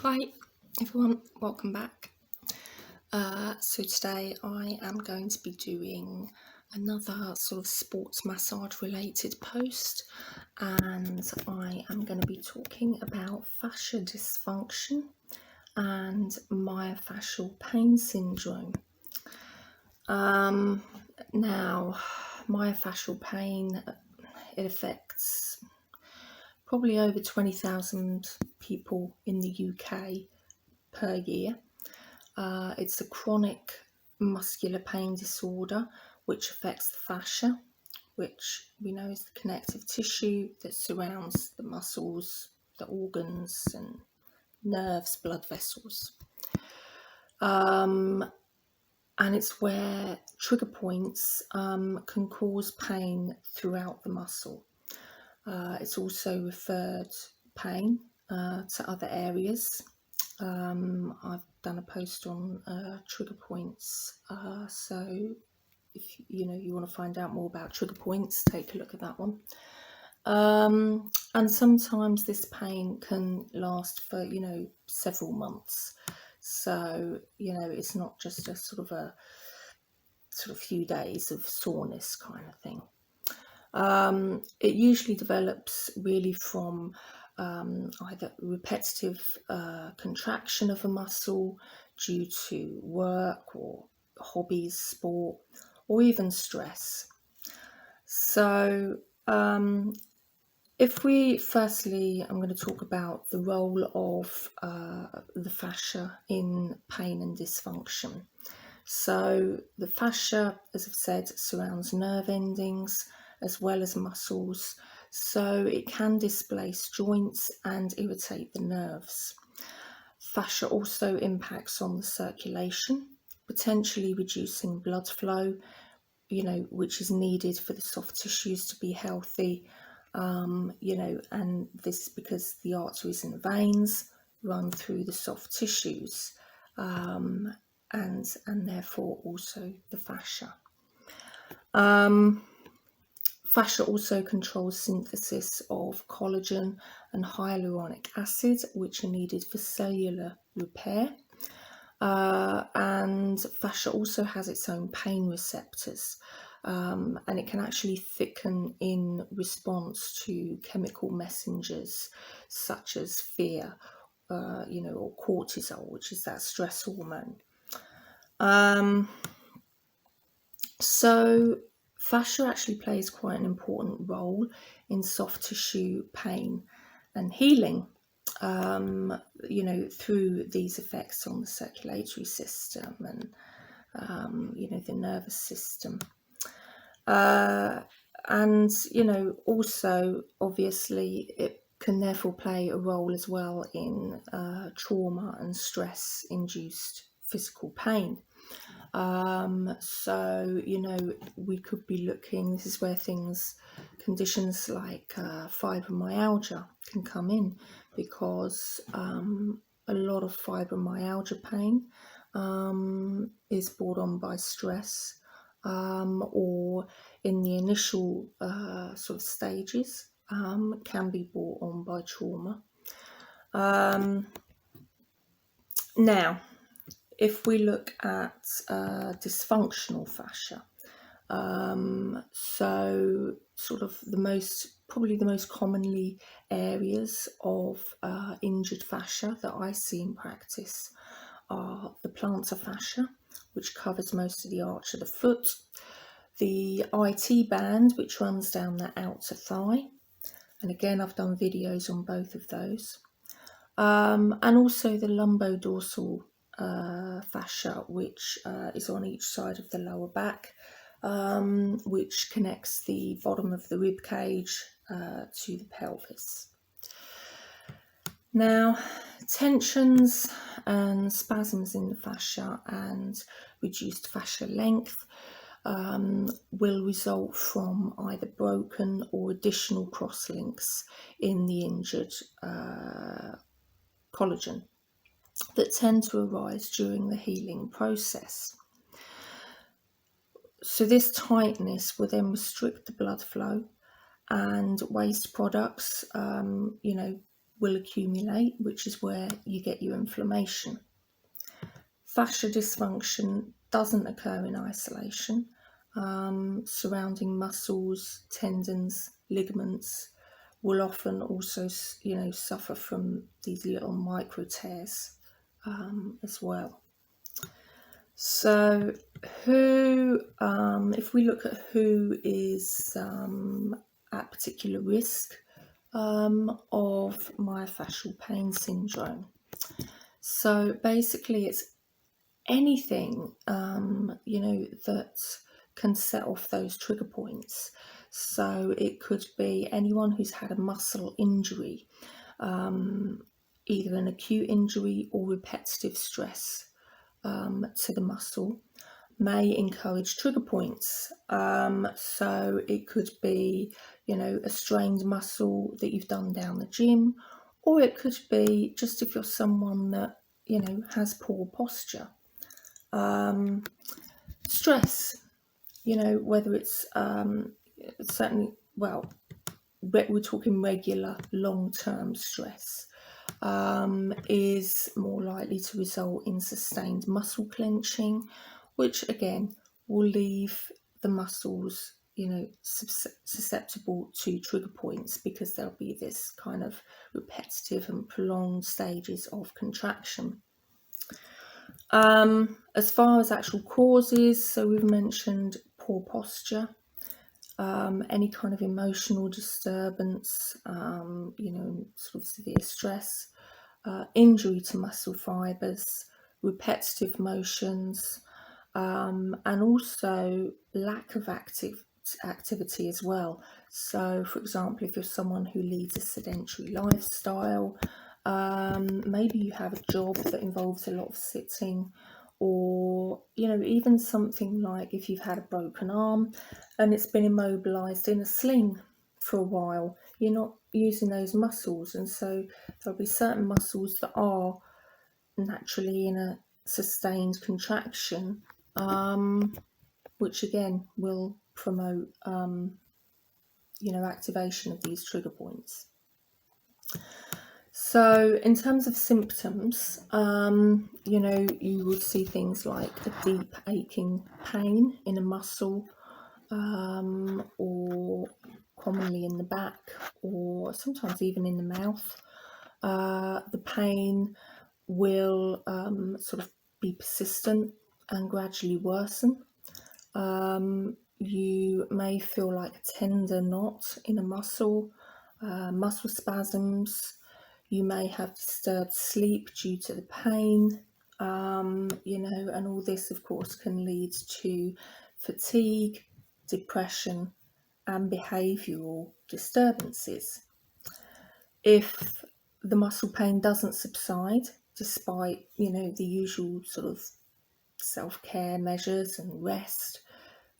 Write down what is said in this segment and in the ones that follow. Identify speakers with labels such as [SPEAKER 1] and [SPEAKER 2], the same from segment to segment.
[SPEAKER 1] Hi everyone, welcome back. So today I am going to be doing another sort of sports massage related post, and I am going to be talking about fascia dysfunction and myofascial pain syndrome. Now, myofascial pain, it affects probably over 20,000 people in the UK per year. It's a chronic muscular pain disorder which affects the fascia, which we know is the connective tissue that surrounds the muscles, the organs, and nerves, blood vessels. And it's where trigger points can cause pain throughout the muscle. It's also referred pain to other areas. I've done a post on trigger points, so if you want to find out more about trigger points, take a look at that one. And sometimes this pain can last for several months, so it's not just a sort of few days of soreness kind of thing. It usually develops really from either repetitive contraction of a muscle due to work or hobbies, sport, or even stress. So, if we firstly, I'm going to talk about the role of the fascia in pain and dysfunction. So, the fascia, as I've said, surrounds nerve endings as well as muscles, so it can displace joints and irritate the nerves. Fascia also impacts on the circulation, potentially reducing blood flow, which is needed for the soft tissues to be healthy, and this is because the arteries and veins run through the soft tissues, and therefore also the fascia. Fascia also controls synthesis of collagen and hyaluronic acid, which are needed for cellular repair. And fascia also has its own pain receptors, and it can actually thicken in response to chemical messengers such as fear, or cortisol, which is that stress hormone. So fascia actually plays quite an important role in soft tissue pain and healing, through these effects on the circulatory system and, the nervous system. And, also, obviously, it can therefore play a role as well in trauma and stress-induced physical pain. So, we could be looking, this is where conditions like fibromyalgia can come in, because a lot of fibromyalgia pain is brought on by stress, or in the initial sort of stages can be brought on by trauma. Now, if we look at dysfunctional fascia, so sort of probably the most commonly areas of injured fascia that I see in practice are the plantar fascia, which covers most of the arch of the foot, the IT band, which runs down the outer thigh, and again I've done videos on both of those, and also the lumbodorsal fascia, which is on each side of the lower back, which connects the bottom of the rib cage to the pelvis. Now, tensions and spasms in the fascia and reduced fascia length will result from either broken or additional crosslinks in the injured collagen that tend to arise during the healing process. So this tightness will then restrict the blood flow, and waste products, will accumulate, which is where you get your inflammation. Fascia dysfunction doesn't occur in isolation. Surrounding muscles, tendons, ligaments will often also, suffer from these little micro tears as well. So, if we look at who is at particular risk of myofascial pain syndrome. So basically, it's anything that can set off those trigger points. So it could be anyone who's had a muscle injury, either an acute injury or repetitive stress to the muscle, may encourage trigger points. So it could be, a strained muscle that you've done down the gym, or it could be just if you're someone that, has poor posture. Stress, whether it's certainly, well, we're talking regular long-term stress, is more likely to result in sustained muscle clenching, which again will leave the muscles, susceptible to trigger points because there'll be this kind of repetitive and prolonged stages of contraction. As far as actual causes, so we've mentioned poor posture, any kind of emotional disturbance, sort of severe stress, injury to muscle fibres, repetitive motions, and also lack of activity as well. So, for example, if you're someone who leads a sedentary lifestyle, maybe you have a job that involves a lot of sitting, or even something like if you've had a broken arm and it's been immobilized in a sling for a while, you're not using those muscles, and so there'll be certain muscles that are naturally in a sustained contraction, which again will promote activation of these trigger points. So in terms of symptoms, you would see things like a deep aching pain in a muscle, or commonly in the back, or sometimes even in the mouth. The pain will sort of be persistent and gradually worsen. You may feel like a tender knot in a muscle, muscle spasms. You may have disturbed sleep due to the pain, and all this, of course, can lead to fatigue, depression, and behavioural disturbances. If the muscle pain doesn't subside, despite, the usual sort of self-care measures and rest,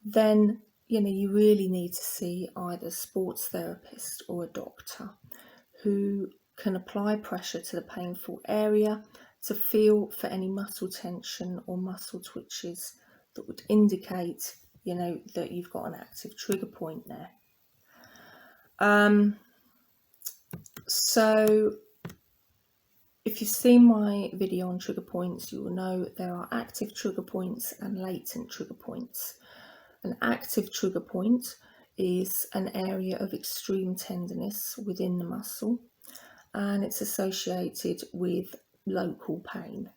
[SPEAKER 1] then you really need to see either a sports therapist or a doctor who can apply pressure to the painful area to feel for any muscle tension or muscle twitches that would indicate that you've got an active trigger point there. So if you've seen my video on trigger points, you will know there are active trigger points and latent trigger points. An active trigger point is an area of extreme tenderness within the muscle, and it's associated with local pain.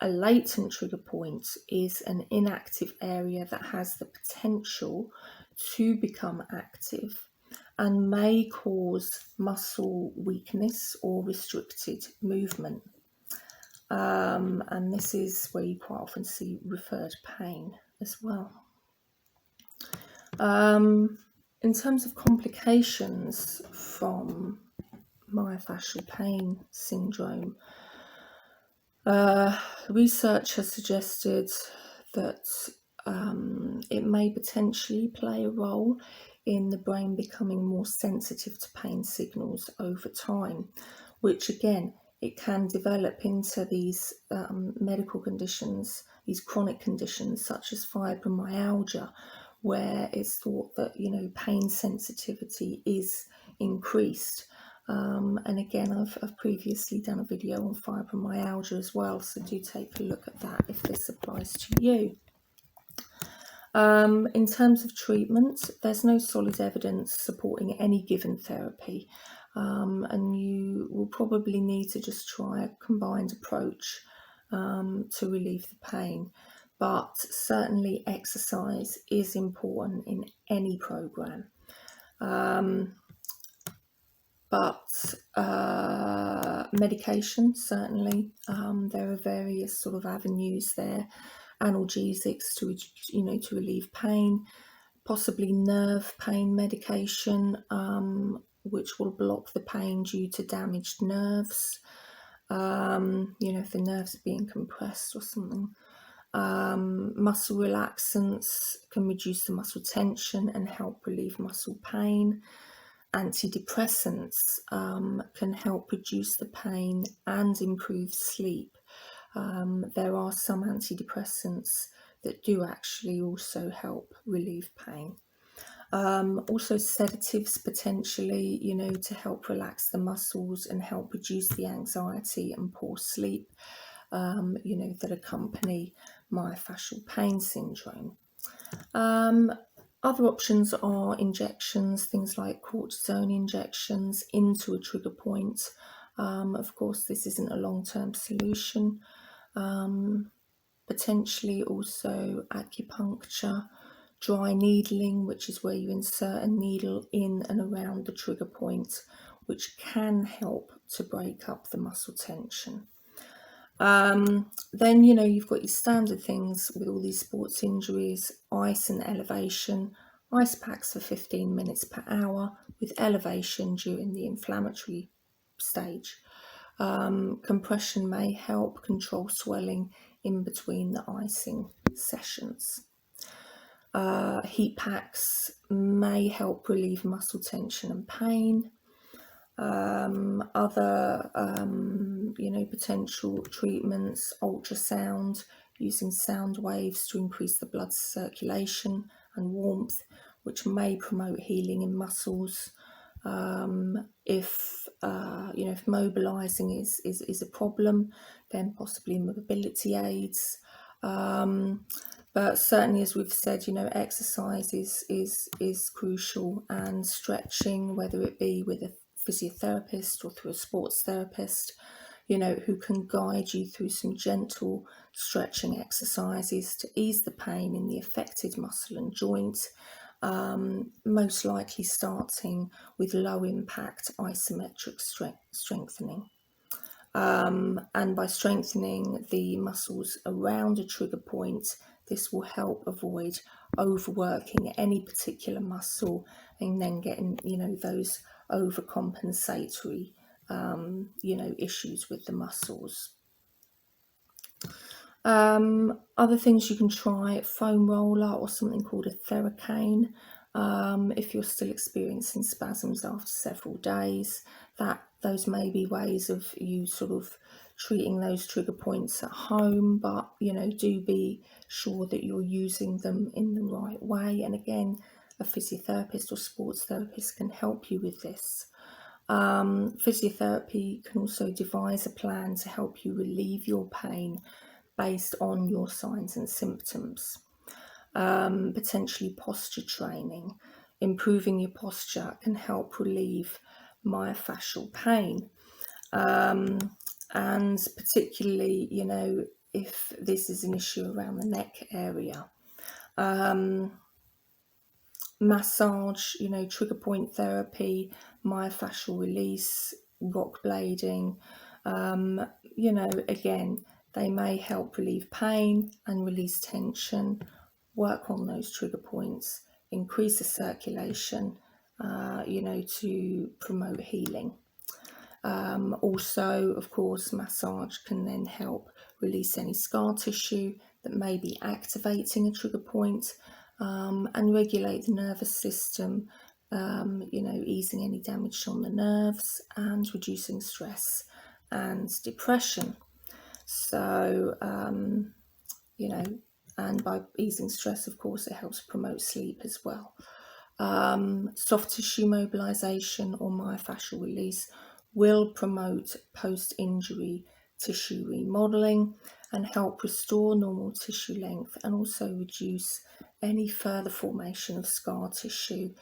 [SPEAKER 1] A latent trigger point is an inactive area that has the potential to become active and may cause muscle weakness or restricted movement. And this is where you quite often see referred pain as well. In terms of complications from myofascial pain syndrome, research has suggested that it may potentially play a role in the brain becoming more sensitive to pain signals over time, which again, it can develop into these medical conditions, these chronic conditions such as fibromyalgia, where it's thought that pain sensitivity is increased. And again, I've previously done a video on fibromyalgia as well, so do take a look at that if this applies to you. In terms of treatment, there's no solid evidence supporting any given therapy, and you will probably need to just try a combined approach to relieve the pain. But certainly exercise is important in any program. But medication, certainly, there are various sort of avenues there. Analgesics to relieve pain, possibly nerve pain medication, which will block the pain due to damaged nerves. If the nerves are being compressed or something. Muscle relaxants can reduce the muscle tension and help relieve muscle pain. Antidepressants can help reduce the pain and improve sleep. There are some antidepressants that do actually also help relieve pain. Also sedatives potentially, to help relax the muscles and help reduce the anxiety and poor sleep, that accompany myofascial pain syndrome. Other options are injections, things like cortisone injections into a trigger point. Of course, this isn't a long-term solution. Potentially also acupuncture, dry needling, which is where you insert a needle in and around the trigger point, which can help to break up the muscle tension. Then, you've got your standard things with all these sports injuries: ice and elevation, ice packs for 15 minutes per hour with elevation during the inflammatory stage. Compression may help control swelling in between the icing sessions. Heat packs may help relieve muscle tension and pain. Other potential treatments: ultrasound, using sound waves to increase the blood circulation and warmth, which may promote healing in muscles. If mobilizing is a problem, then possibly mobility aids. But certainly, as we've said, exercise is crucial, and stretching, whether it be with a physiotherapist or through a sports therapist, who can guide you through some gentle stretching exercises to ease the pain in the affected muscle and joint, most likely starting with low impact isometric strengthening. And by strengthening the muscles around a trigger point, this will help avoid overworking any particular muscle and then getting, those overcompensatory, issues with the muscles. Other things you can try: foam roller or something called a theracane. If you're still experiencing spasms after several days, those may be ways of you sort of treating those trigger points at home, but do be sure that you're using them in the right way. And again, a physiotherapist or sports therapist can help you with this. Physiotherapy can also devise a plan to help you relieve your pain based on your signs and symptoms. Potentially posture training, improving your posture can help relieve myofascial pain. And particularly, if this is an issue around the neck area. Massage, trigger point therapy, myofascial release, rock blading, again, they may help relieve pain and release tension, work on those trigger points, increase the circulation, to promote healing. Also, of course, massage can then help release any scar tissue that may be activating a trigger point, and regulate the nervous system, easing any damage on the nerves and reducing stress and depression. So, and by easing stress, of course, it helps promote sleep as well. Soft tissue mobilization or myofascial release will promote post-injury tissue remodeling and help restore normal tissue length, and also reduce any further formation of scar tissue,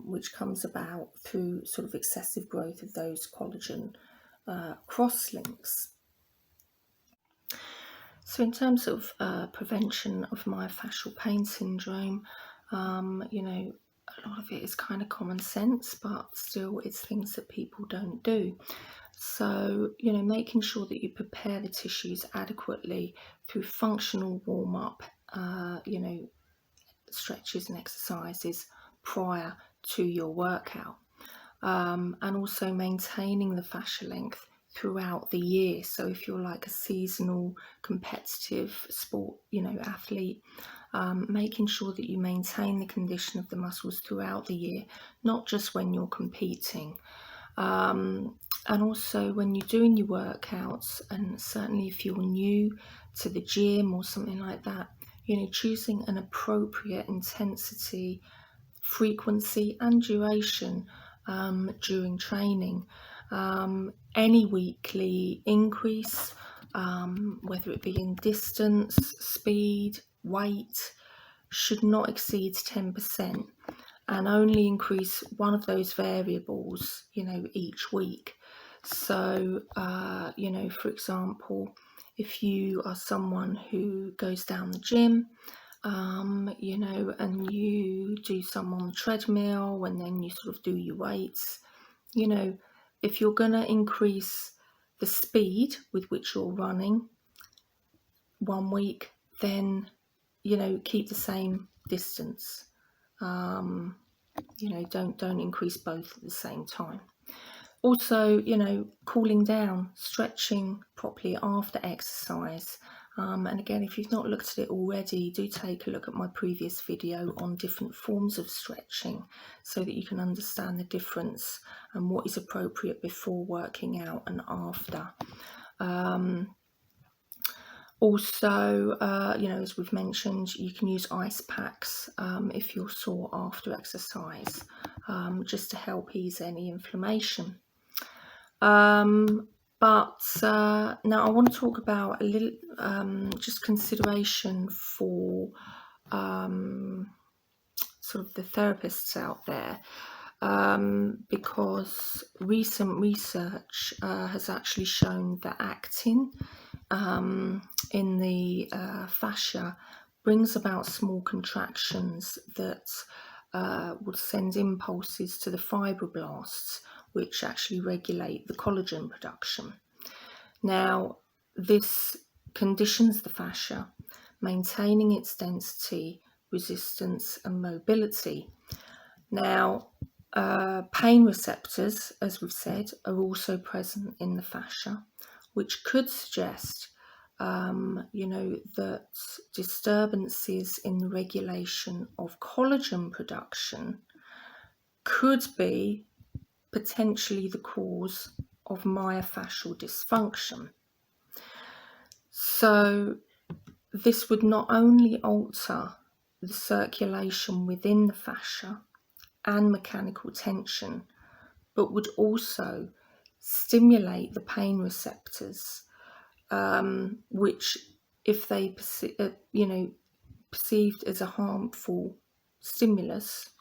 [SPEAKER 1] which comes about through sort of excessive growth of those collagen crosslinks. So in terms of prevention of myofascial pain syndrome, a lot of it is kind of common sense, but still it's things that people don't do. So, making sure that you prepare the tissues adequately through functional warm-up, stretches and exercises prior to your workout. And also maintaining the fascia length throughout the year. So if you're like a seasonal competitive sport, athlete, making sure that you maintain the condition of the muscles throughout the year, not just when you're competing. And also when you're doing your workouts, and certainly if you're new to the gym or something like that, choosing an appropriate intensity, frequency and duration during training. Any weekly increase, whether it be in distance, speed, weight, should not exceed 10%, and only increase one of those variables, each week. So, for example, if you are someone who goes down the gym, and you do some on the treadmill, and then you sort of do your weights, if you're going to increase the speed with which you're running one week, then, keep the same distance. Don't increase both at the same time. Also, cooling down, stretching properly after exercise. And again, if you've not looked at it already, do take a look at my previous video on different forms of stretching, so that you can understand the difference and what is appropriate before working out and after. Also, as we've mentioned, you can use ice packs if you're sore after exercise, just to help ease any inflammation. But now I want to talk about a little just consideration for sort of the therapists out there, because recent research has actually shown that actin in the fascia brings about small contractions that will send impulses to the fibroblasts, which actually regulate the collagen production. Now, this conditions the fascia, maintaining its density, resistance and mobility. Now, pain receptors, as we've said, are also present in the fascia, which could suggest that disturbances in the regulation of collagen production could be potentially the cause of myofascial dysfunction. So this would not only alter the circulation within the fascia and mechanical tension, but would also stimulate the pain receptors, which, if they perceived as a harmful stimulus,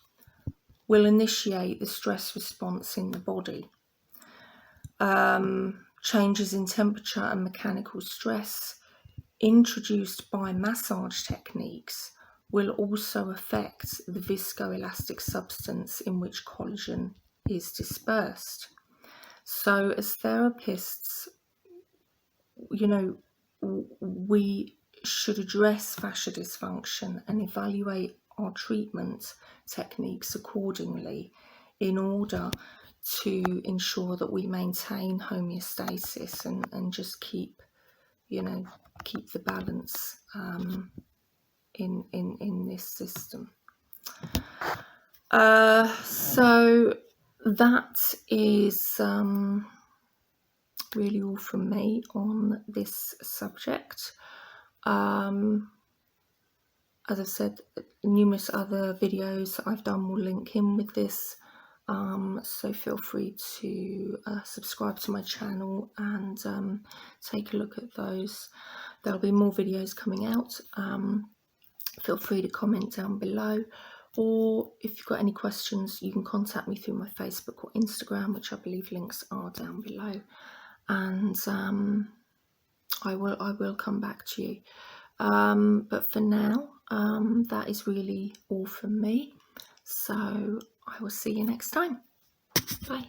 [SPEAKER 1] will initiate the stress response in the body. Changes in temperature and mechanical stress introduced by massage techniques will also affect the viscoelastic substance in which collagen is dispersed. So as therapists, we should address fascia dysfunction and evaluate our treatment techniques accordingly, in order to ensure that we maintain homeostasis and just keep the balance in this system. So that is really all from me on this subject. as I've said, numerous other videos that I've done will link in with this. So feel free to subscribe to my channel and take a look at those. There'll be more videos coming out. Feel free to comment down below, or if you've got any questions, you can contact me through my Facebook or Instagram, which I believe links are down below, and I will come back to you. But for now, that is really all from me. So I will see you next time. Bye.